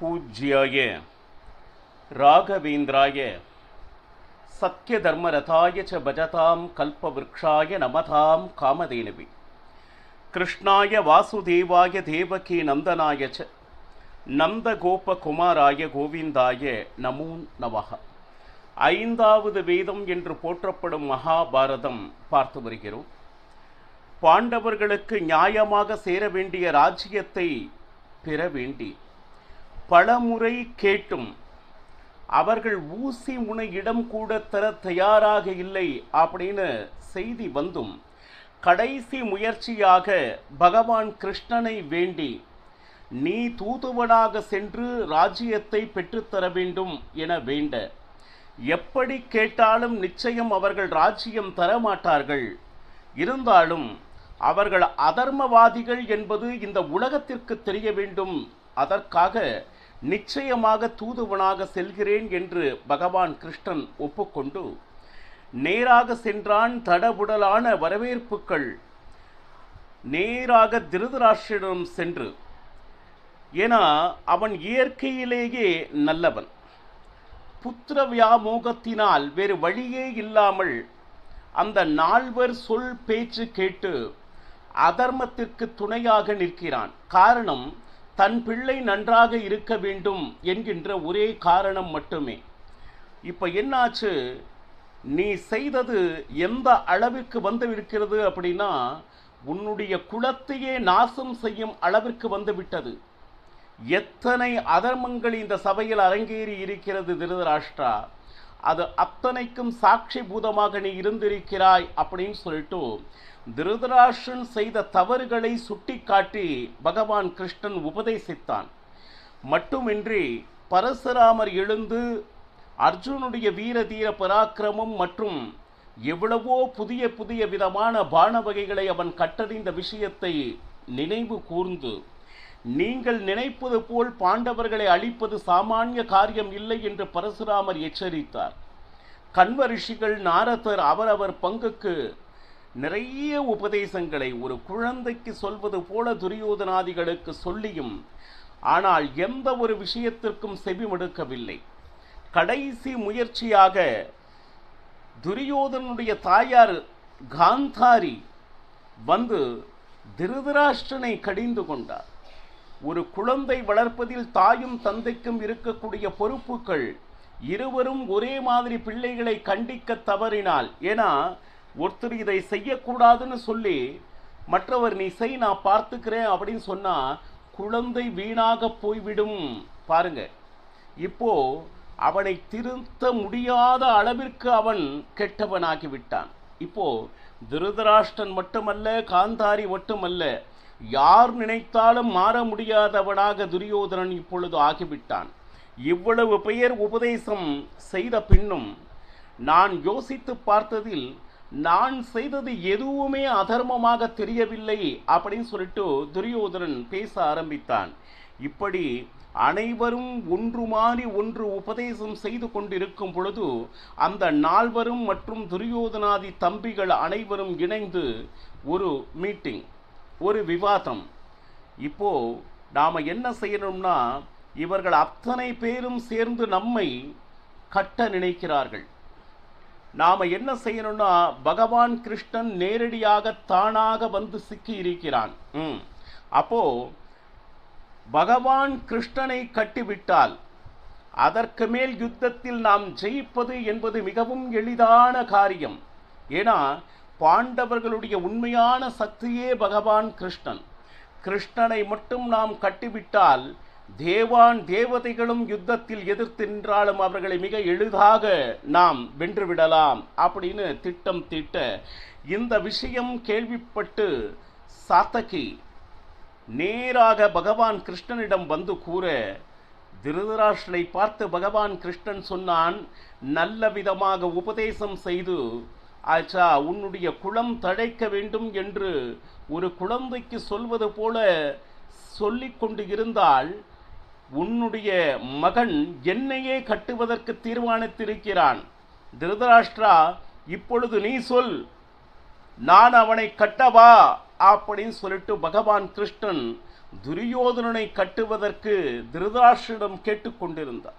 பூஜ்யாய ராகவேந்திராய சத்யதர்மரதாய ச பஜதாம் கல்பவ்ருக்ஷாய நமதாம் காமதேனுவே கிருஷ்ணாய வாசுதேவாய தேவகி நந்தனாய ச நந்தகோபகுமாராய கோவிந்தாய நமோ நமஹ. ஐந்தாவது வேதம் என்று போற்றப்படும் மகாபாரதம் பார்த்து வருகிறோம். பாண்டவர்களுக்கு நியாயமாக சேர வேண்டிய ராஜ்யத்தை பெற வேண்டி பலமுறை கேட்டும் அவர்கள் ஊசி முனை இடம் கூட தர தயாராக இல்லை அப்படின்னு செய்தி வந்தும் கடைசி முயற்சியாக பகவான் கிருஷ்ணனை வேண்டி நீ தூதுவனாக சென்று ராஜ்யத்தை பெற்றுத்தர வேண்டும் என வேண்ட, எப்படி கேட்டாலும் நிச்சயம் அவர்கள் ராஜ்யம் தரமாட்டார்கள். இருந்தாலும் அவர்கள் அதர்மவாதிகள் என்பது இந்த உலகத்திற்கு தெரிய வேண்டும். அதற்காக நிச்சயமாக தூதுவனாக செல்கிறேன் என்று பகவான் கிருஷ்ணன் ஒப்புக்கொண்டு நேராக சென்றான். தடபுடலான வரவேற்புகள் நேராக திருதராஷ்டிரனிடம் சென்று, ஏன்னா அவன் இயற்கையிலேயே நல்லவன். புத்திர வியாமோகத்தினால் வேறு வழியே இல்லாமல் அந்த நால்வர் சொல் பேச்சு கேட்டு அதர்மத்திற்கு துணையாக நிற்கிறான். காரணம், தன் பிள்ளை நன்றாக இருக்க வேண்டும் என்கின்ற ஒரே காரணம் மட்டுமே. இப்போ என்னாச்சு, நீ செய்தது எந்த அளவிற்கு வந்து இருக்கிறது அப்படின்னா, உன்னுடைய குலத்தையே நாசம் செய்யும் அளவிற்கு வந்து விட்டது. எத்தனை அதர்மங்கள் இந்த சபையில் அரங்கேறி இருக்கிறது திருதராஷ்டிரா, அது அத்தனைக்கும் சாட்சி பூதமாக நீ இருந்திருக்கிறாய் அப்படின்னு சொல்லிட்டு திருதராஷ்டிரன் செய்த தவறுகளை சுட்டி காட்டி பகவான் கிருஷ்ணன் உபதேசித்தான். மட்டுமின்றி பரசுராமர் எழுந்து அர்ஜுனுடைய வீர தீர பராக்கிரமம் மற்றும் எவ்வளவோ புதிய புதிய விதமான பான வகைகளை அவன் கற்றறிந்த விஷயத்தை நினைவு கூர்ந்து, நீங்கள் நினைப்பது போல் பாண்டவர்களை அழிப்பது சாமானிய காரியம் இல்லை என்று பரசுராமர் எச்சரித்தார். கண்வ ரிஷிகள் நாரதர் அவரவர் பங்குக்கு நிறைய உபதேசங்களை ஒரு குழந்தைக்கு சொல்வது போல துரியோதனாதிகளுக்கு சொல்லியும் ஆனால் எந்த ஒரு விஷயத்திற்கும் செவிமடுக்கவில்லை. கடைசி முயற்சியாக துரியோதனுடைய தாயார் காந்தாரி வந்து திருதராஷ்டிரனை கடிந்து கொண்டார். ஒரு குழந்தை வளர்ப்பதில் தாயும் தந்தைக்கும் இருக்கக்கூடிய பொறுப்புகள், இருவரும் ஒரே மாதிரி பிள்ளைகளை கண்டிக்க தவறினால், ஏன்னா ஒருத்தர் இதை செய்யக்கூடாதுன்னு சொல்லி மற்றவர் நீ செய் நான் பார்த்துக்கிறேன் அப்படின்னு சொன்னா குழந்தை வீணாக போய்விடும். பாருங்க, இப்போ அவனை திருத்த முடியாத அளவிற்கு அவன் கெட்டவனாகிவிட்டான். இப்போ திருதராஷ்டிரன் மட்டுமல்ல, காந்தாரி மட்டுமல்ல, யார் நினைத்தாலும் மாற முடியாதவனாக துரியோதனன் இப்பொழுது ஆகிவிட்டான். இவ்வளவு பெயர் உபதேசம் செய்த பின்னும் நான் யோசித்து பார்த்ததில் நான் செய்தது எதுவுமே அதர்மமாக தெரியவில்லை அப்படின்னு சொல்லிட்டு துரியோதனன் பேச ஆரம்பித்தான். இப்படி அனைவரும் ஒன்று மாறி ஒன்று உபதேசம் செய்து கொண்டிருக்கும் பொழுது அந்த நால்வரும் மற்றும் துரியோதனாதி தம்பிகள் அனைவரும் இணைந்து ஒரு மீட்டிங், ஒரு விவாதம். இப்போ நாம என்ன செய்யணும்னா, இவர்கள் அத்தனை பேரும் சேர்ந்து நம்மை கட்ட நினைக்கிறார்கள். நாம என்ன செய்யணும்னா, பகவான் கிருஷ்ணன் நேரடியாக தானாக வந்து சிக்கி இருக்கிறான். அப்போ பகவான் கிருஷ்ணனை கட்டிவிட்டால் அதற்கு மேல் யுத்தத்தில் நாம் ஜெயிப்பது என்பது மிகவும் எளிதான காரியம். ஏன்னா பாண்டவர்களுடைய உண்மையான சக்தியே பகவான் கிருஷ்ணன். கிருஷ்ணனை மட்டும் நாம் கட்டிவிட்டால் தேவான் தேவதைகளும் யுத்தத்தில் எதிர்த்து நின்றாலும் அவர்களை மிக எளிதாக நாம் வென்றுவிடலாம் அப்படின்னு திட்டம் தீட்ட, இந்த விஷயம் கேள்விப்பட்டு சாத்தகி நேராக பகவான் கிருஷ்ணனிடம் வந்து கூற, திருதராஷ்டிரனை பார்த்து பகவான் கிருஷ்ணன் சொன்னான், நல்ல விதமாக உபதேசம் செய்து, ஆச்சா உன்னுடைய குலம் தழைக்க வேண்டும் என்று ஒரு குழந்தைக்கு சொல்வது போல சொல்லிக் கொண்டு இருந்தால், உன்னுடைய மகன் என்னையே கட்டுவதற்கு தீர்மானித்திருக்கிறான். திருதராஷ்டிரா, இப்பொழுது நீ சொல், நான் அவனை கட்டவா அப்படின்னு சொல்லிட்டு பகவான் கிருஷ்ணன் துரியோதனனை கட்டுவதற்கு திருதராஷ்டிரனிடம் கேட்டுக்கொண்டிருந்தார்.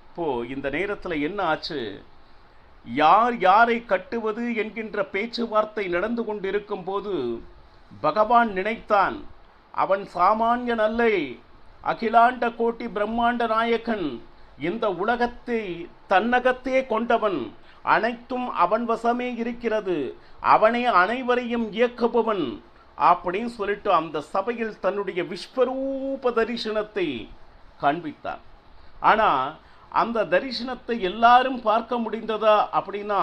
இப்போ இந்த நேரத்தில் என்ன ஆச்சு? யார் யாரை கட்டுவது என்கின்ற பேச்சுவார்த்தை நடந்து கொண்டிருக்கும் போது பகவான் நினைத்தான், அவன் சாமானியன் அல்ல, அகிலாண்ட கோட்டி பிரம்மாண்ட நாயகன், இந்த உலகத்தை தன்னகத்தே கொண்டவன், அனைத்தும் அவன் வசமே இருக்கிறது, அவனே அனைவரையும் இயக்குபவன் அப்படின்னு சொல்லிட்டு அந்த சபையில் தன்னுடைய விஸ்வரூப தரிசனத்தை காண்பித்தான். ஆனால் அந்த தரிசனத்தை எல்லாரும் பார்க்க முடிந்ததா அப்படின்னா,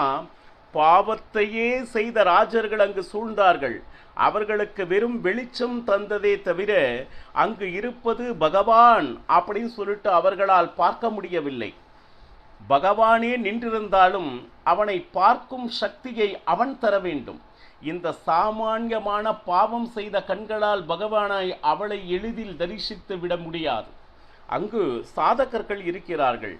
பாவத்தையே செய்த ராஜர்கள் அங்கு சூழ்ந்தார்கள். அவர்களுக்கு வெறும் வெளிச்சம் தந்ததே தவிர அங்கு இருப்பது பகவான் அப்படின்னு சொல்லிட்டு அவர்களால் பார்க்க முடியவில்லை. பகவானே நின்றிருந்தாலும் அவனை பார்க்கும் சக்தியை அவன் தர வேண்டும். இந்த சாமானியமான பாவம் செய்த கண்களால் பகவானை அவளை எளிதில் தரிசித்து விட முடியாது. அங்கு சாதகர்கள் இருக்கிறார்கள்.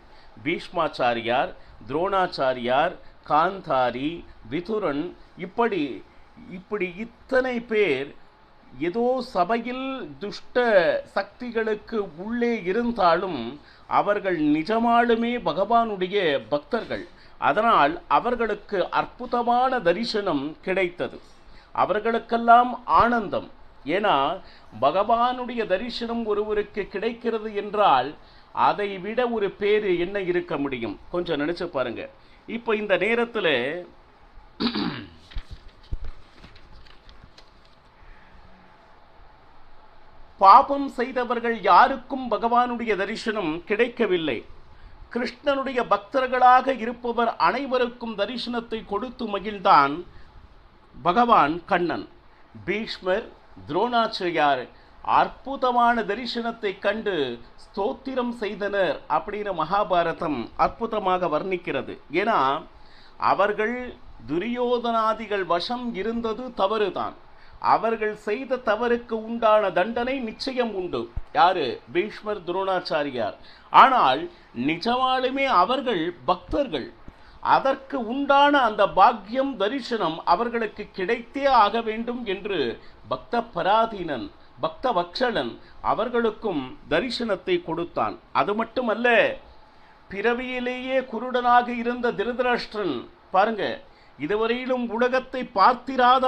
பீஷ்மாச்சாரியார், துரோணாச்சாரியார், காந்தாரி, விதுரன், இப்படி இத்தனை பேர் ஏதோ சபையில் துஷ்ட சக்திகளுக்கு உள்ளே இருந்தாலும் அவர்கள் நிஜமாலுமே பகவானுடைய பக்தர்கள். அதனால் அவர்களுக்கு அற்புதமான தரிசனம் கிடைத்தது. அவர்களுக்கெல்லாம் ஆனந்தம். ஏன்னா பகவானுடைய தரிசனம் ஒருவருக்கு கிடைக்கிறது என்றால் அதை விட ஒரு பேரு என்ன இருக்க முடியும்? கொஞ்சம் நினைச்சு பாருங்க. இப்போ இந்த நேரத்தில் பாபம் செய்தவர்கள் யாருக்கும் பகவானுடைய தரிசனம் கிடைக்கவில்லை. கிருஷ்ணனுடைய பக்தர்களாக இருப்பவர் அனைவருக்கும் தரிசனத்தை கொடுத்து மகிழ்ந்தான் பகவான் கண்ணன். பீஷ்மர், துரோணாச்சாரியார் அற்புதமான தரிசனத்தை கண்டு ஸ்தோத்திரம் செய்தனர் அப்படின்னு மகாபாரதம் அற்புதமாக வர்ணிக்கிறது. ஏன்னா அவர்கள் துரியோதனாதிகள் வசம் இருந்தது தவறுதான். அவர்கள் செய்த தவறுக்கு உண்டான தண்டனை நிச்சயம் உண்டு. யாரு? பீஷ்மர், துரோணாச்சாரியார். ஆனால் நிஜமாலுமே அவர்கள் பக்தர்கள். அதற்கு உண்டான அந்த பாக்கியம் தரிசனம் அவர்களுக்கு கிடைத்தே ஆக வேண்டும் என்று பக்த பராதீனன், பக்த வக்ஷலன் அவர்களுக்கும் தரிசனத்தை கொடுத்தான். அது மட்டுமல்ல, பிறவியிலேயே குருடனாக இருந்த திருதராஷ்டிரன் பாருங்க, இதுவரையிலும் உலகத்தை பார்த்திராத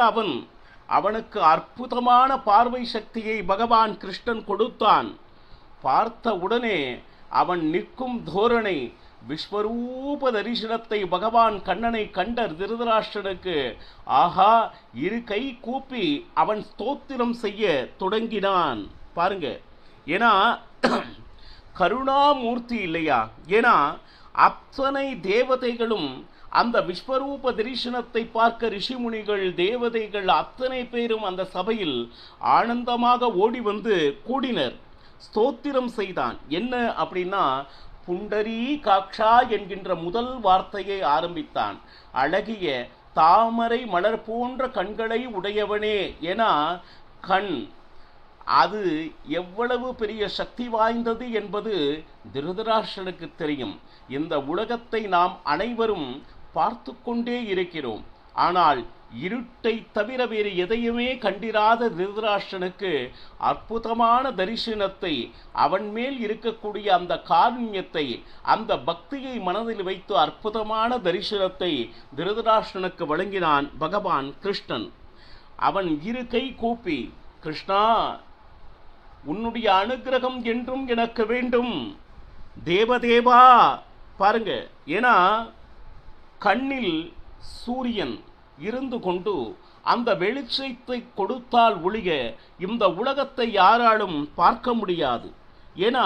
அவனுக்கு அற்புதமான பார்வை சக்தியை பகவான் கிருஷ்ணன் கொடுத்தான். பார்த்த உடனே அவன் நிற்கும் தோரணை, விஸ்வரூப தரிசனத்தை பகவான் கண்ணனை கண்ட திருதராஷ்டிரனுக்கு ஆஹா, இரு கை கூப்பி அவன் ஸ்தோத்திரம் செய்ய தொடங்கினான். பாருங்க, ஏன்னா கருணாமூர்த்தி இல்லையா? ஏன்னா அத்தனை தேவதைகளும் அந்த விஸ்வரூப தரிசனத்தை பார்க்க ரிஷிமுனிகள், தேவதைகள் அத்தனை பேரும் அந்த சபையில் ஆனந்தமாக ஓடி வந்து கூடினர். ஸ்தோத்திரம் செய்தான். என்ன அப்படின்னா, புண்டரீ காக்ஷா என்கின்ற முதல் வார்த்தையை ஆரம்பித்தான். அழகிய தாமரை மலர் போன்ற கண்களை உடையவனே. ஏன்னா கண் அது எவ்வளவு பெரிய சக்தி வாய்ந்தது என்பது திருதராஷ்டிரனுக்கு தெரியும். இந்த உலகத்தை நாம் அனைவரும் பார்த்து கொண்டே இருக்கிறோம். ஆனால் இருட்டை தவிர வேறு எதையுமே கண்டிராத திருதராஷ்டிரனுக்கு அற்புதமான தரிசனத்தை, அவன் மேல் இருக்கக்கூடிய அந்த காருண்யத்தை, அந்த பக்தியை மனதில் வைத்து அற்புதமான தரிசனத்தை திருதராஷ்டிரனுக்கு வழங்கினான் பகவான் கிருஷ்ணன். அவன் இரு கை கூப்பி, கிருஷ்ணா, உன்னுடைய அனுகிரகம் என்றும் எனக்கு வேண்டும் தேவதேவா. பாருங்க, ஏன்னா கண்ணில் சூரியன் இருந்து கொண்டு அந்த வெளிச்சத்தை கொடுத்தால் ஒழிய இந்த உலகத்தை யாராலும் பார்க்க முடியாது. ஏன்னா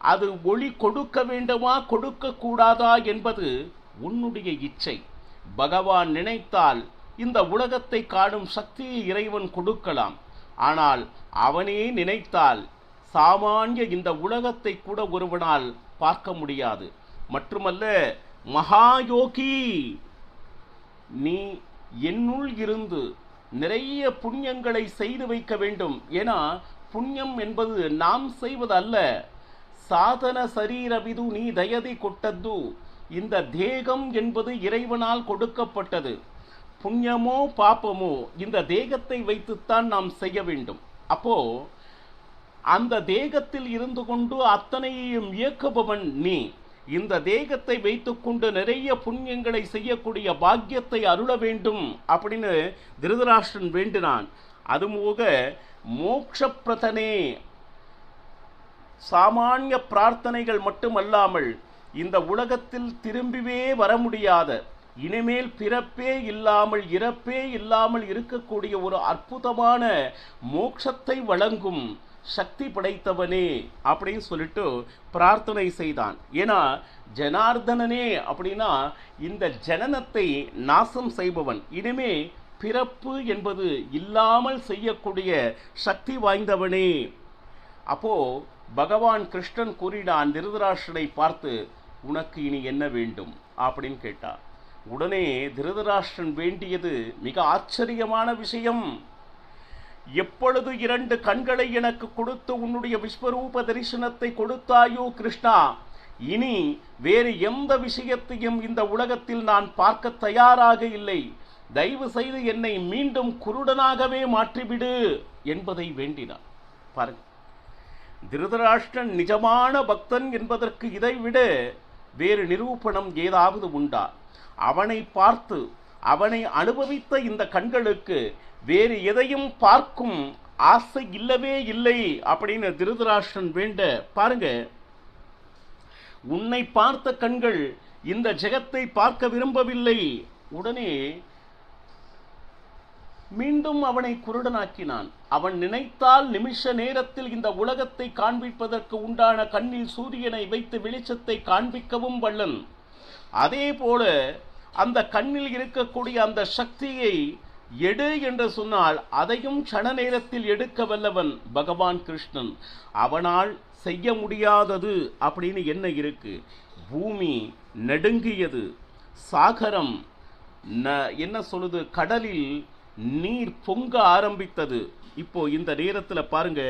அது ஒளி கொடுக்க வேண்டுமா கொடுக்க கூடாதா என்பது உன்னுடைய இச்சை. பகவான் நினைத்தால் இந்த உலகத்தை காணும் சக்தியை இறைவன் கொடுக்கலாம். ஆனால் அவனே நினைத்தால் சாமானிய இந்த உலகத்தை கூட ஒருவனால் பார்க்க முடியாது. மட்டுமல்ல, மகாயோகி, நீ என்னுள் இருந்து நிறைய புண்ணியங்களை செய்து வைக்க வேண்டும். ஏன்னா புண்ணியம் என்பது நாம் செய்வது அல்ல. சாதன சரீரவிது நீ தயதி கொட்டது. இந்த தேகம் என்பது இறைவனால் கொடுக்கப்பட்டது. புண்ணியமோ பாப்பமோ இந்த தேகத்தை வைத்துத்தான் நாம் செய்ய வேண்டும். அப்போ அந்த தேகத்தில் இருந்து கொண்டு அத்தனையையும் இயக்குபவன் நீ. இந்த தேகத்தை வைத்துக்கொண்டு நிறைய புண்ணியங்களை செய்யக்கூடிய பாக்கியத்தை அருள வேண்டும் அப்படின்னு திருதராஷ்டிரன் வேண்டினான். அதுபோக மோட்சப்பிரதனே, சாமானிய பிரார்த்தனைகள் மட்டுமல்லாமல் இந்த உலகத்தில் திரும்பிவே வர முடியாத, இனிமேல் பிறப்பே இல்லாமல் இறப்பே இல்லாமல் இருக்கக்கூடிய ஒரு அற்புதமான மோட்சத்தை வழங்கும் சக்தி படைத்தவனே அப்படின்னு சொல்லிட்டு பிரார்த்தனை செய்தான். ஏன்னா ஜனார்தனனே அப்படின்னா இந்த ஜனனத்தை நாசம் செய்பவன், இனிமே பிறப்பு என்பது இல்லாமல் செய்யக்கூடிய சக்தி வாய்ந்தவனே. அப்போ பகவான் கிருஷ்ணன் கூறினான் திருதராஷ்டிரனை பார்த்து, உனக்கு இனி என்ன வேண்டும் அப்படின்னு கேட்டார். உடனே திருதராஷ்டிரன் வேண்டியது மிக ஆச்சரியமான விஷயம். எப்பொழுது 2 கண்களை எனக்கு கொடுத்து உன்னுடைய விஸ்வரூப தரிசனத்தை கொடுத்தாயோ கிருஷ்ணா, இனி வேறு எந்த விஷயத்தையும் இந்த உலகத்தில் நான் பார்க்க தயாராக இல்லை. தயவு செய்து என்னை மீண்டும் குருடனாகவே மாற்றிவிடு என்பதை வேண்டினார். பாருங்க, திருதராஷ்டிரன் நிஜமான பக்தன் என்பதற்கு இதைவிட வேறு நிரூபணம் ஏதாவது உண்டா? அவனை பார்த்து அவனை அனுபவித்த இந்த கண்களுக்கு வேறு எதையும் பார்க்கும் ஆசை இல்லவே இல்லை அப்படின்னு திருதராஷ்டிரன் வேண்ட. பாருங்க, உன்னை பார்த்த கண்கள் இந்த ஜெகத்தை பார்க்க விரும்பவில்லை. உடனே மீண்டும் அவனை குருடனாக்கினான். அவன் நினைத்தால் நிமிஷ நேரத்தில் இந்த உலகத்தை காண்பிப்பதற்கு உண்டான கண்ணில் சூரியனை வைத்து வெளிச்சத்தை காண்பிக்கவும் வல்லன். அதே போல அந்த கண்ணில் இருக்கக்கூடிய அந்த சக்தியை எடு என்று சொன்னால் அதையும் கண நேரத்தில் எடுக்க வல்லவன் பகவான் கிருஷ்ணன். அவனால் செய்ய முடியாதது அப்படின்னு என்ன இருக்கு? பூமி நடுங்கியது, சாகரம் என்ன சொல்லுது, கடலில் நீர் பொங்க ஆரம்பித்தது. இப்போ இந்த நேரத்தில் பாருங்க,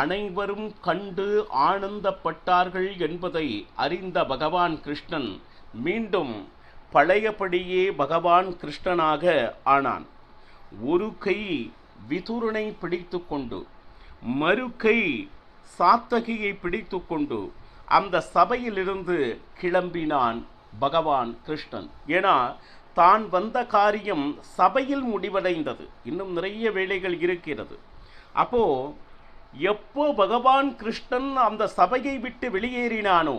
அனைவரும் கண்டு ஆனந்தப்பட்டார்கள் என்பதை அறிந்த பகவான் கிருஷ்ணன் மீண்டும் பழையபடியே பகவான் கிருஷ்ணனாக ஆனான். ஒரு கை விதுரனை பிடித்து கொண்டு மறு கை சாத்தகியை பிடித்து கொண்டு அந்த சபையிலிருந்து கிளம்பினான் பகவான் கிருஷ்ணன். ஏன்னா தான் வந்த காரியம் சபையில் முடிவடைந்தது, இன்னும் நிறைய வேலைகள் இருக்கிறது. அப்போ எப்போ பகவான் கிருஷ்ணன் அந்த சபையை விட்டு வெளியேறினானோ,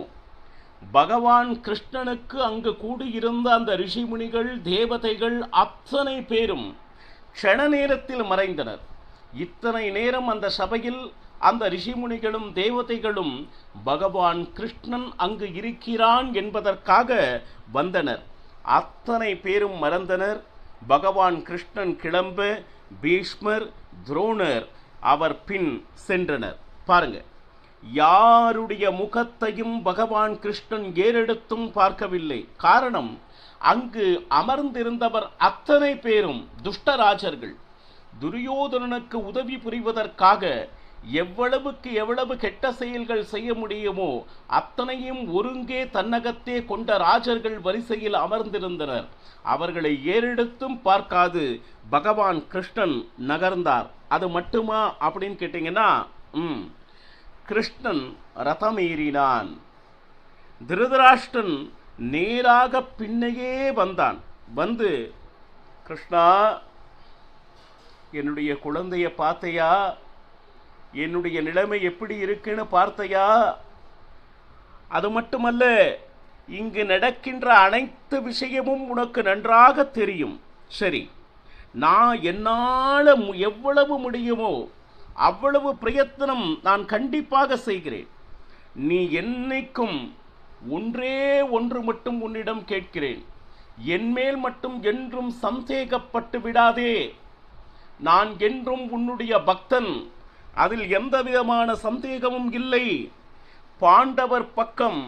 பகவான் கிருஷ்ணனுக்கு அங்கு கூடியிருந்த அந்த ரிஷிமுனிகள் தேவதைகள் அத்தனை பேரும் க்ஷண நேரத்தில் மறைந்தனர். இத்தனை நேரம் அந்த சபையில் அந்த ரிஷிமுனிகளும் தேவதைகளும் பகவான் கிருஷ்ணன் அங்கு இருக்கிறான் என்பதற்காக வந்தனர். அத்தனை பேரும் மறந்தனர். பகவான் கிருஷ்ணன் கிளம்ப பீஷ்மர், துரோணர் அவர் பின் சென்றனர். பாருங்க, யாருடைய முகத்தையும் பகவான் கிருஷ்ணன் ஏறெடுத்தும் பார்க்கவில்லை. காரணம், அங்கு அமர்ந்திருந்தவர் அத்தனை பேரும் துஷ்டராஜர்கள். துரியோதனனுக்கு உதவி புரிவதற்காக எவ்வளவுக்கு எவ்வளவு கெட்ட செயல்கள் செய்ய முடியுமோ அத்தனையும் ஒருங்கே தன்னகத்தே கொண்ட ராஜர்கள் வரிசையில் அமர்ந்திருந்தனர். அவர்களை ஏறெடுத்தும் பார்க்காது பகவான் கிருஷ்ணன் நகர்ந்தார். அது மட்டுமா அப்படின்னு கேட்டீங்கன்னா, கிருஷ்ணன் ரதம் ஏறினான். திருதராஷ்டிரன் நேராக பின்னையே வந்தான். வந்து, கிருஷ்ணா, என்னுடைய குழந்தைய பார்த்தையா? என்னுடைய நிலைமை எப்படி இருக்குன்னு பார்த்தையா? அது மட்டுமல்ல, இங்கு நடக்கின்ற அனைத்து விஷயமும் உனக்கு நன்றாக தெரியும். சரி, நான் என்னால் எவ்வளவு முடியுமோ அவ்வளவு பிரயத்தனம் நான் கண்டிப்பாக செய்கிறேன். நீ என்னைக்கும் ஒன்றே ஒன்று மட்டும் உன்னிடம் கேட்கிறேன். என்மேல் மட்டும் என்றும் சந்தேகப்பட்டு விடாதே. நான் என்றும் உன்னுடைய பக்தன், அதில் எந்த விதமான சந்தேகமும் இல்லை. பாண்டவர் பக்கம்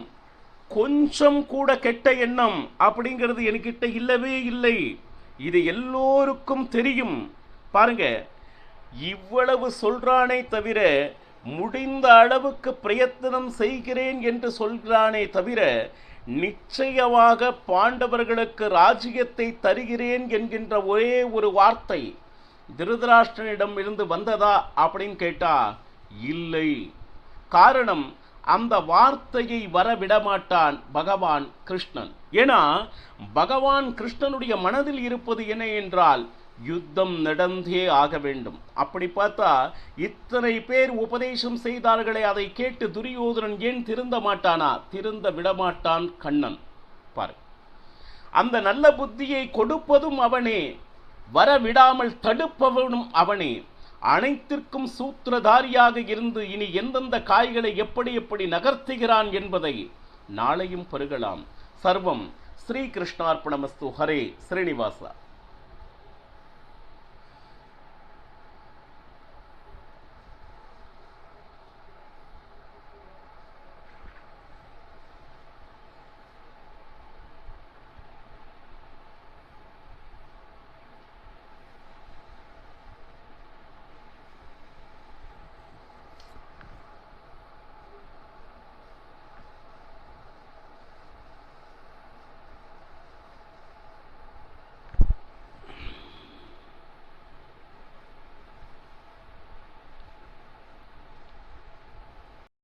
கொஞ்சம் கூட கெட்ட எண்ணம் அப்படிங்கிறது என்கிட்ட இல்லவே இல்லை. இது எல்லோருக்கும் தெரியும். பாருங்க, இவ்வளவு சொல்றானே தவிர, முடிந்த அளவுக்கு பிரயத்தனம் செய்கிறேன் என்று சொல்கிறானே தவிர, நிச்சயமாக பாண்டவர்களுக்கு ராஜ்யத்தை தருகிறேன் என்கின்ற ஒரே ஒரு வார்த்தை திருதராஷ்டிரனிடம் இருந்து வந்ததா அப்படின்னு கேட்டா இல்லை. காரணம், அந்த வார்த்தையை வரவிடமாட்டான் பகவான் கிருஷ்ணன். ஏன்னா பகவான் கிருஷ்ணனுடைய மனதில் இருப்பது என்ன என்றால், யுத்தம் நடந்தே ஆக வேண்டும். அப்படி பார்த்தா இத்தனை பேர் உபதேசம் செய்தார்களே, அதை கேட்டு துரியோதனன் ஏன் திருந்த மாட்டானா? திருந்த விடமாட்டான் கண்ணன். பாரு, அந்த நல்ல புத்தியை கொடுப்பதும் அவனே, வரவிடாமல் தடுப்பவனும் அவனே. அனைத்திற்கும் சூத்திரதாரியாக இருந்து இனி எந்தெந்த காய்களை எப்படி எப்படி நகர்த்துகிறான் என்பதை நாளையும் பருகலாம். சர்வம் ஸ்ரீ கிருஷ்ணார்ப்பணமஸ்து. ஹரே ஸ்ரீனிவாசா.